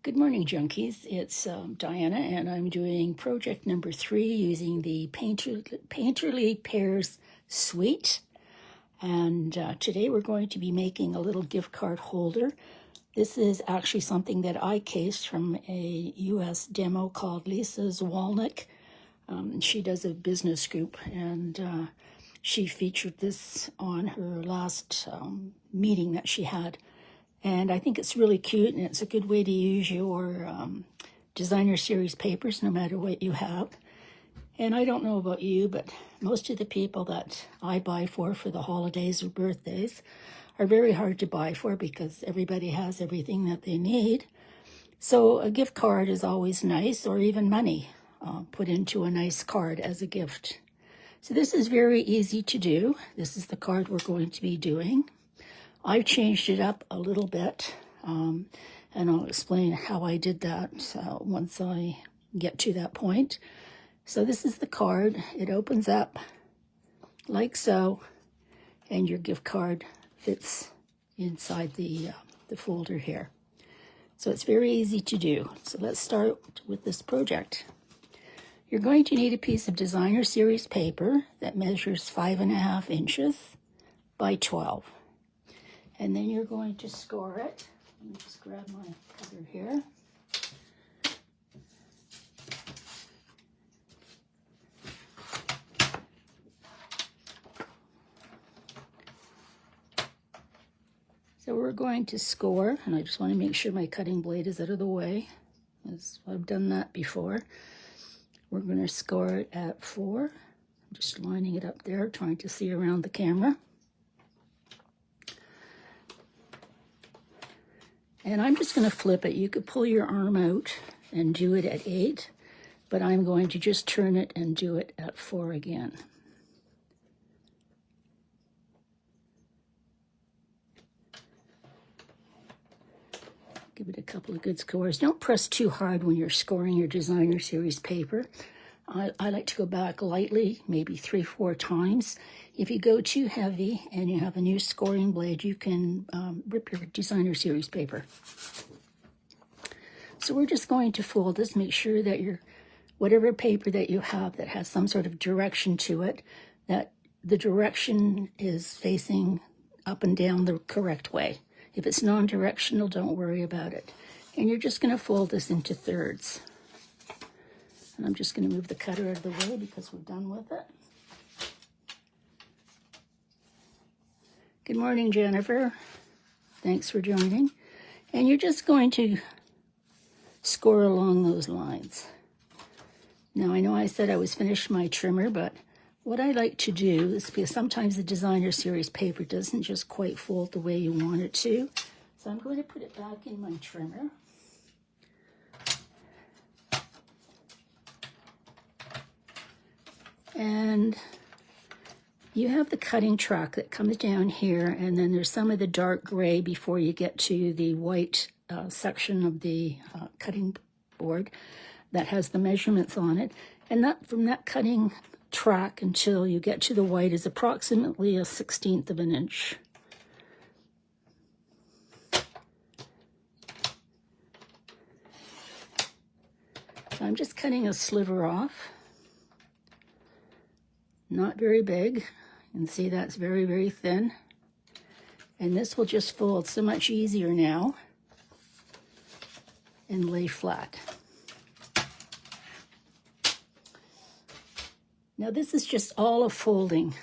Good morning, junkies. It's Diana, and I'm doing project number 3 using the Painterly Pears suite. And today we're going to be making a little gift card holder. This is actually something that I cased from a US demo called Lisa's Walnut. She does a business group, and she featured this on her last meeting that she had. And I think it's really cute, and it's a good way to use your designer series papers, no matter what you have. And I don't know about you, but most of the people that I buy for the holidays or birthdays are very hard to buy for because everybody has everything that they need. So a gift card is always nice, or even money put into a nice card as a gift. So this is very easy to do. This is the card we're going to be doing. I've changed it up a little bit, and I'll explain how I did that once I get to that point. So this is the card. It opens up like so, and your gift card fits inside the folder here. So it's very easy to do. So let's start with this project. You're going to need a piece of designer series paper that measures 5.5 inches by 12. And then you're going to score it. Let me just grab my cutter here. So we're going to score, and I just want to make sure my cutting blade is out of the way, as I've done that before. We're going to score it at 4. I'm just lining it up there, trying to see around the camera. And I'm just going to flip it. You could pull your arm out and do it at 8, but I'm going to just turn it and do it at 4 again. Give it a couple of good scores. Don't press too hard when you're scoring your designer series paper. I like to go back lightly, maybe 3-4 times. If you go too heavy and you have a new scoring blade, you can rip your designer series paper. So we're just going to fold this. Make sure that your whatever paper that you have that has some sort of direction to it, that the direction is facing up and down the correct way. If it's non-directional, don't worry about it. And you're just going to fold this into thirds. And I'm just going to move the cutter out of the way because we're done with it. Good morning, Jennifer. Thanks for joining. And you're just going to score along those lines. Now, I know I said I was finished my trimmer, but what I like to do is, because sometimes the designer series paper doesn't just quite fold the way you want it to, so I'm going to put it back in my trimmer. And you have the cutting track that comes down here, and then there's some of the dark gray before you get to the white section of the cutting board that has the measurements on it. And that from that cutting track until you get to the white is approximately 1/16 of an inch. So I'm just cutting a sliver off. Not very big. You can see that's very, very thin. And this will just fold so much easier now and lay flat. Now this is just all a folding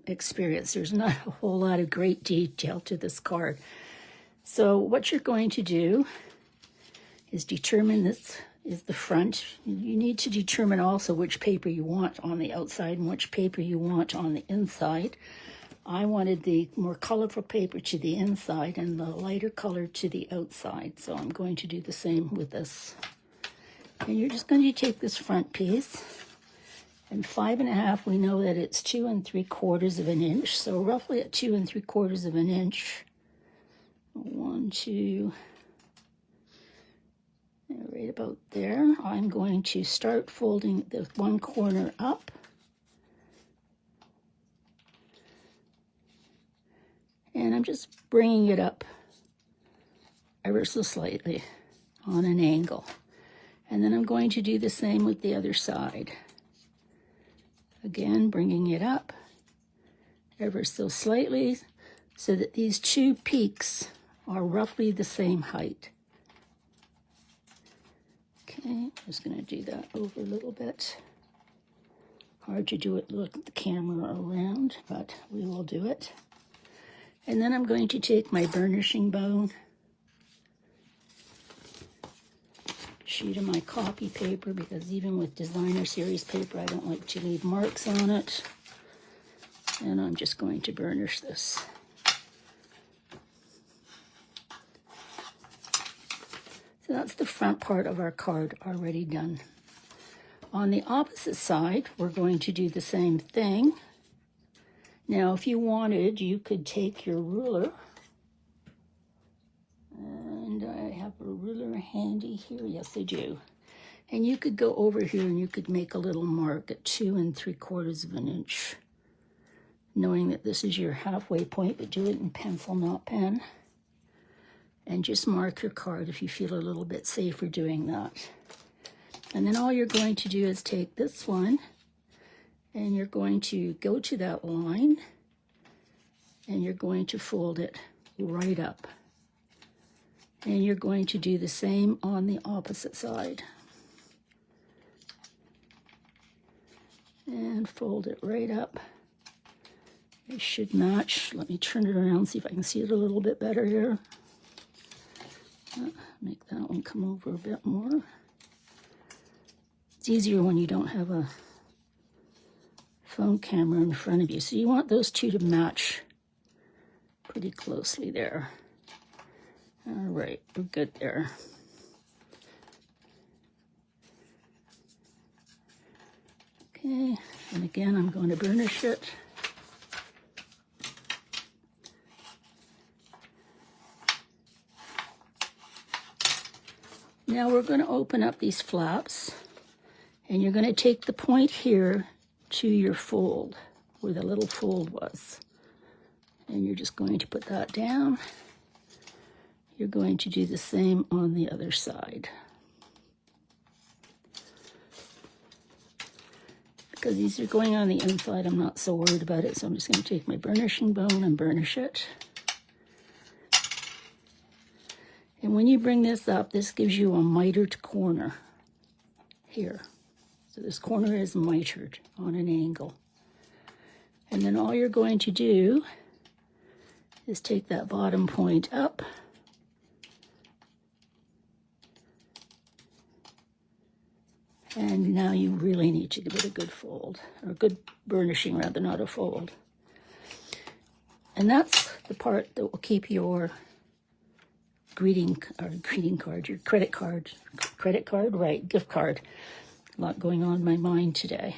experience. There's not a whole lot of great detail to this card. So what you're going to do is determine this is the front. You need to determine also which paper you want on the outside and which paper you want on the inside. I wanted the more colorful paper to the inside and the lighter color to the outside. So I'm going to do the same with this. And you're just going to take this front piece. And 5.5, we know that it's 2 3/4 of an inch. So roughly at 2 3/4 of an inch. 1, 2, right about there. I'm going to start folding the one corner up. And I'm just bringing it up ever so slightly. on an angle. And then I'm going to do the same with the other side. Again, bringing it up ever so slightly so that these two peaks are roughly the same height. Okay, just going to do that over a little bit. Hard to do it, look at the camera around, but we will do it. And then I'm going to take my burnishing bone, sheet of my copy paper, because even with designer series paper, I don't like to leave marks on it. And I'm just going to burnish this. So that's the front part of our card already done. On the opposite side, we're going to do the same thing. Now, if you wanted, you could take your ruler, and I have a ruler handy here. Yes, I do. And you could go over here and you could make a little mark at 2 3/4 of an inch, knowing that this is your halfway point, but do it in pencil, not pen. And just mark your card if you feel a little bit safer doing that. And then all you're going to do is take this one and you're going to go to that line and you're going to fold it right up. And you're going to do the same on the opposite side. And fold it right up. It should match. Let me turn it around, see if I can see it a little bit better here. Make that one come over a bit more. It's easier when you don't have a phone camera in front of you. So you want those two to match pretty closely there. All right, we're good there. Okay, and again, I'm going to burnish it. Now we're going to open up these flaps, and you're going to take the point here to your fold, where the little fold was. And you're just going to put that down. You're going to do the same on the other side. Because these are going on the inside, I'm not so worried about it, so I'm just going to take my burnishing bone and burnish it. And when you bring this up, this gives you a mitered corner here. So this corner is mitered on an angle. And then all you're going to do is take that bottom point up and now you really need to give it a good fold, or good burnishing rather, not a fold. And that's the part that will keep your greeting card, your credit card, right, gift card. A lot going on in my mind today.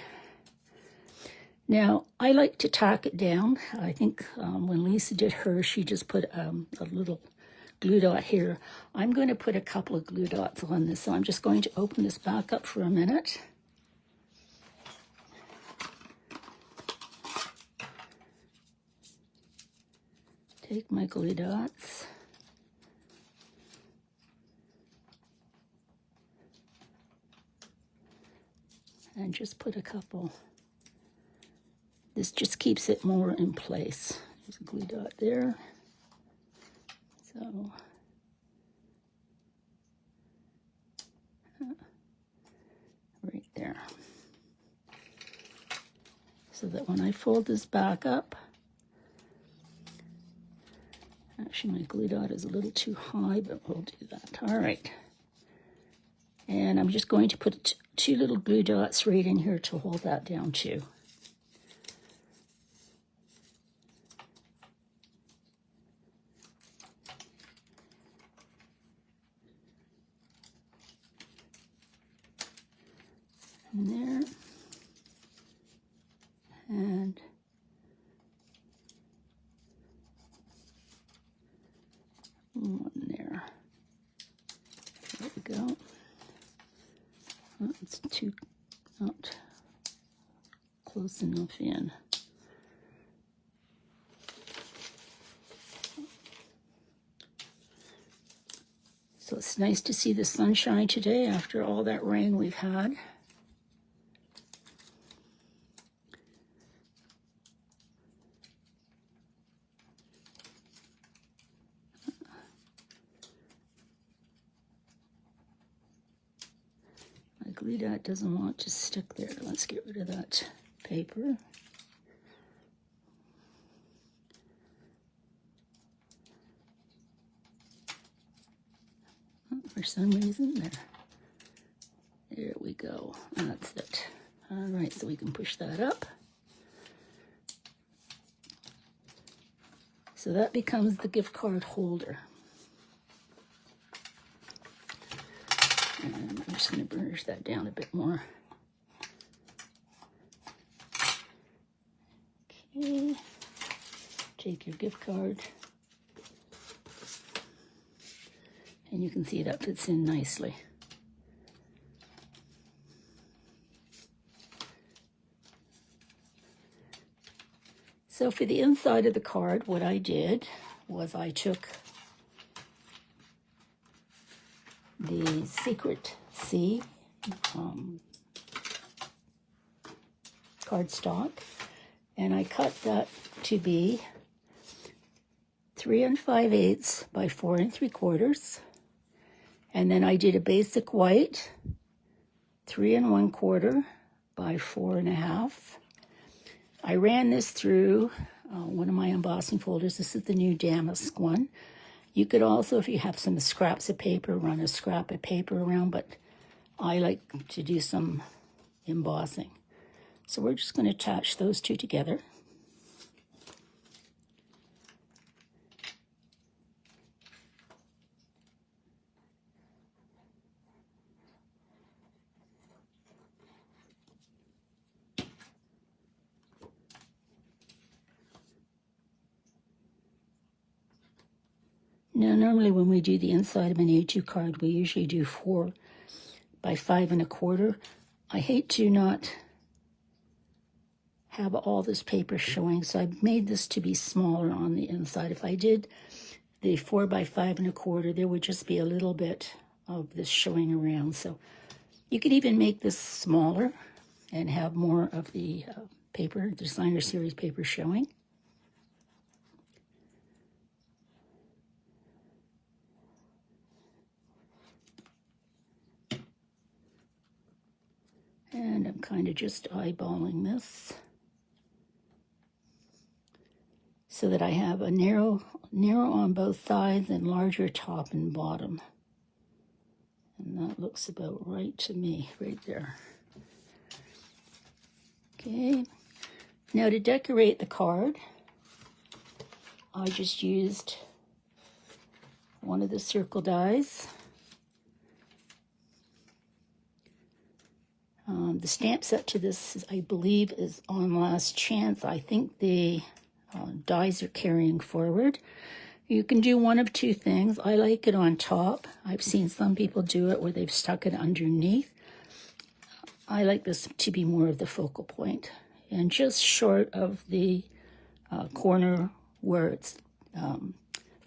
Now, I like to tack it down. I think when Lisa did hers, she just put a little glue dot here. I'm going to put a couple of glue dots on this, so I'm just going to open this back up for a minute. Take my glue dots. And just put a couple. This just keeps it more in place. There's a glue dot there. So, right there. So that when I fold this back up, actually my glue dot is a little too high, but we'll do that. All right. And I'm just going to put two little glue dots right in here to hold that down too. And there. And one there. There we go. Oh, it's too not close enough in. So So it's nice to see the sunshine today after all that rain we've had. My glue dot doesn't want to stick there. Let's get rid of that paper. For some reason, there we go. That's it. All right, so we can push that up. So that becomes the gift card holder. And I'm just going to burnish that down a bit more. Okay, take your gift card. And you can see that fits in nicely. So for the inside of the card, what I did was I took the Secret C cardstock, and I cut that to be 3 5/8 by 4 3/4. And then I did a basic white, 3 1/4 by 4 1/2. I ran this through one of my embossing folders. This is the new damask one. You could also, if you have some scraps of paper, run a scrap of paper around, but I like to do some embossing. So we're just going to attach those two together. Now, normally when we do the inside of an A2 card, we usually do 4 by 5 1/4. I hate to not have all this paper showing, so I made this to be smaller on the inside. If I did the 4 by 5 1/4, there would just be a little bit of this showing around. So you could even make this smaller and have more of the paper, designer series paper showing. And I'm kind of just eyeballing this so that I have a narrow on both sides and larger top and bottom. And that looks about right to me, right there. Okay, now to decorate the card, I just used one of the circle dies. The stamp set to this, I believe, is on last chance. I think the dies are carrying forward. You can do one of two things. I like it on top. I've seen some people do it where they've stuck it underneath. I like this to be more of the focal point and just short of the corner where it's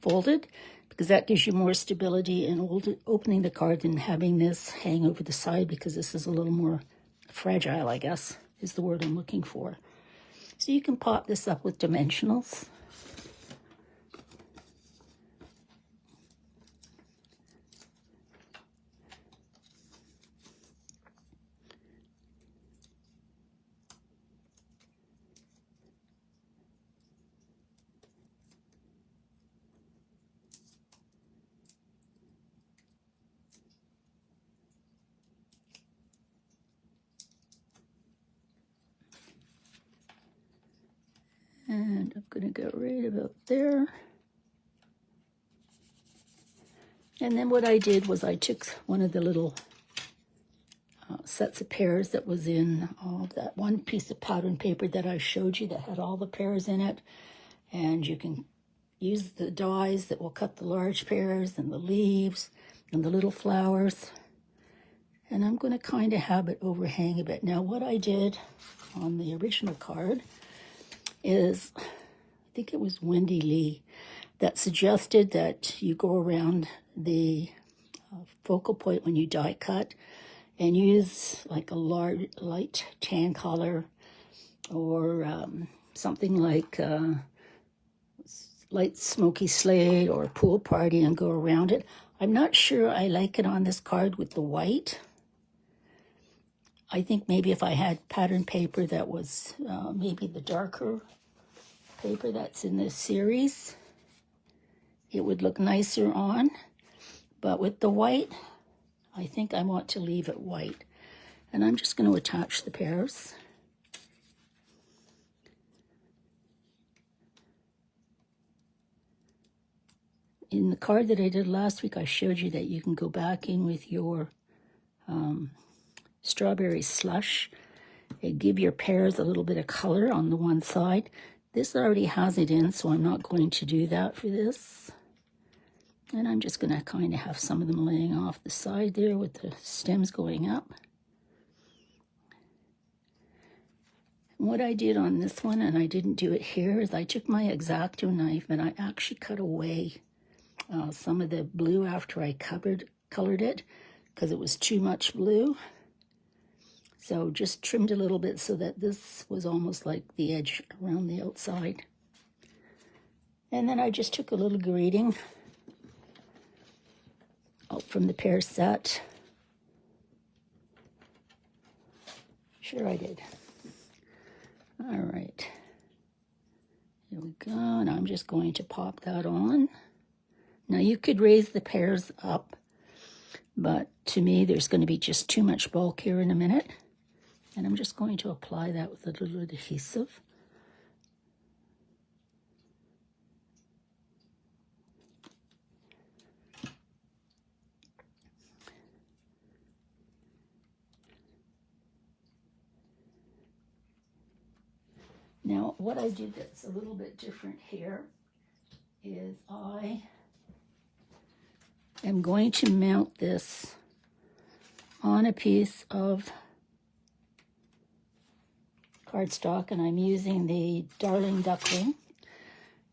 folded, because that gives you more stability in opening the card than having this hang over the side, because this is a little more fragile, I guess, is the word I'm looking for. So you can pop this up with dimensionals. And I'm going to go right about there. And then what I did was I took one of the little sets of pears that was in that one piece of pattern paper that I showed you that had all the pears in it. And you can use the dies that will cut the large pears and the leaves and the little flowers. And I'm going to kind of have it overhang a bit. Now what I did on the original card is, I think it was Wendy Lee that suggested that you go around the focal point when you die cut, and use like a light tan color, or something like light smoky slate or pool party, and go around it. I'm not sure I like it on this card with the white. I think maybe if I had pattern paper that was maybe the darker paper that's in this series, it would look nicer on. But with the white, I think I want to leave it white. And I'm just going to attach the pears. In the card that I did last week, I showed you that you can go back in with your strawberry slush and give your pears a little bit of color on the one side. This already has it in, so I'm not going to do that for this. And I'm just going to kind of have some of them laying off the side there with the stems going up. And what I did on this one, and I didn't do it here, is I took my X-Acto knife and I actually cut away some of the blue after I colored it, because it was too much blue. So just trimmed a little bit so that this was almost like the edge around the outside. And then I just took a little grading out from the pear set. Sure I did. All right. Here we go, and I'm just going to pop that on. Now you could raise the pears up, but to me there's going to be just too much bulk here in a minute. And I'm just going to apply that with a little adhesive. Now what I did that's a little bit different here is I am going to mount this on a piece of cardstock, and I'm using the Darling Duckling.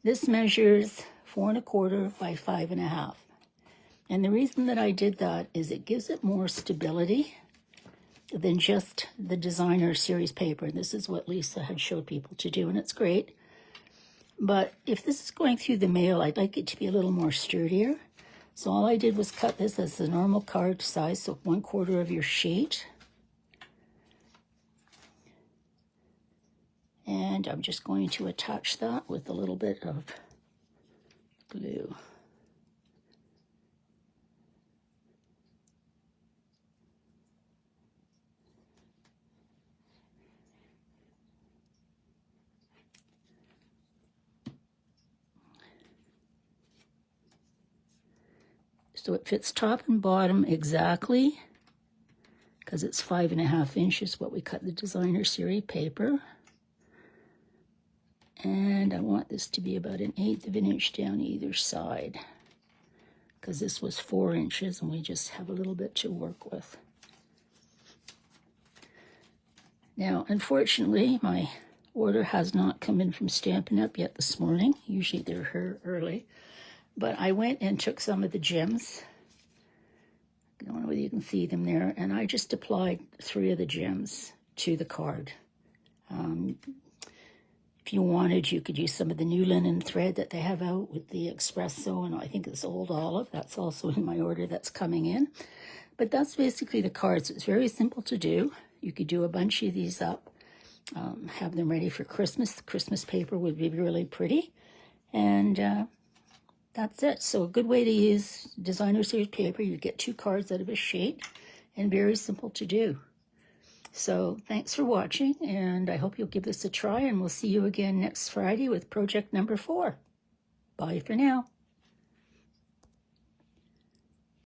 This measures 4 1/4 by 5 1/2. And the reason that I did that is it gives it more stability than just the designer series paper. This is what Lisa had showed people to do, and it's great. But if this is going through the mail, I'd like it to be a little more sturdier. So all I did was cut this as the normal card size, so 1/4 of your sheet. And I'm just going to attach that with a little bit of glue. So it fits top and bottom exactly, because it's 5 1/2 inches what we cut the designer series paper. And I want this to be about 1/8 of an inch down either side, because this was 4 inches and we just have a little bit to work with. Now, unfortunately, my order has not come in from Stampin' Up! Yet this morning. Usually they're here early. But I went and took some of the gems. I don't know whether you can see them there. And I just applied 3 of the gems to the card. If you wanted, you could use some of the new linen thread that they have out with the espresso, and I think it's old olive. That's also in my order that's coming in. But that's basically the cards. It's very simple to do. You could do a bunch of these up, have them ready for Christmas. The Christmas paper would be really pretty. And that's it. So a good way to use designer series paper, you get 2 cards out of a sheet, and very simple to do. So thanks for watching, and I hope you'll give this a try, and we'll see you again next Friday with project number 4. Bye for now.